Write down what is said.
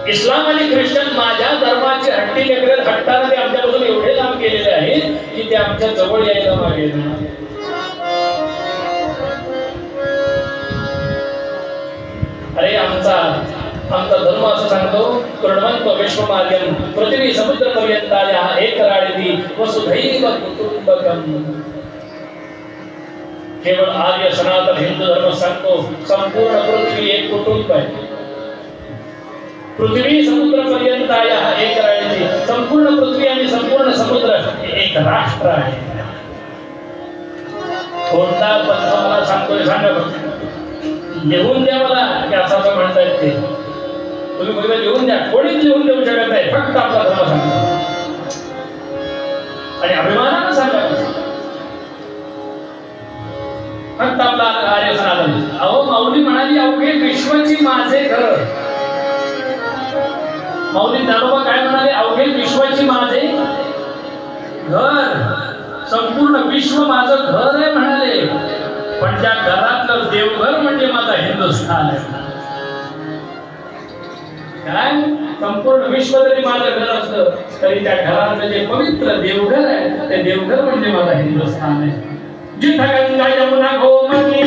इस्लाम आणि ख्रिश्चन माझ्या धर्माचे हट्टी लेकरं हट्टाने ते आमच्यापासून एवढे लांब गेलेले आहेत की ते आमच्या जवळ यायला मागे अरे आमचा धर्म असं सांगतो कृण्वन्तो विश्वमार्गं पृथ्वी समुद्रपर्यंताया एकराळी वसुधैव कुटुंबकम्. केवळ आर्य सनातन हिंदू धर्म सांगतो संपूर्ण पृथ्वी एक कुटुंब आहे. पृथ्वी समुद्रपर्यंताया एकराळी, संपूर्ण पृथ्वी आणि संपूर्ण समुद्र एक राष्ट्र आहे. कोणता पंथ मला सांगतोय सांगा लिहून द्या मला की असं म्हणतायत ते तुम्ही फक्त लिहून द्या. कोणीच लिहून देऊ शकत नाही. फक्त आपला धर्म सांगा आणि अभिमानानं सांगा. फक्त आपला आर्य सनातन. अहो माऊली म्हणाली अवघे विश्वाची माझे घर. माऊली दारोबा काय म्हणाले अवघे विश्वाची माझे घर. संपूर्ण विश्व माझं घर आहे म्हणाले. पण त्या घरातलं देवघर म्हणजे माझा हिंदुस्थान आहे. काय संपूर्ण विश्व जरी माझं घर असलं तरी त्या घरातलं जे पवित्र देवघर आहे ते देवघर म्हणजे माझा हिंदुस्थान आहे. जिथं गंगा यमुना गोमती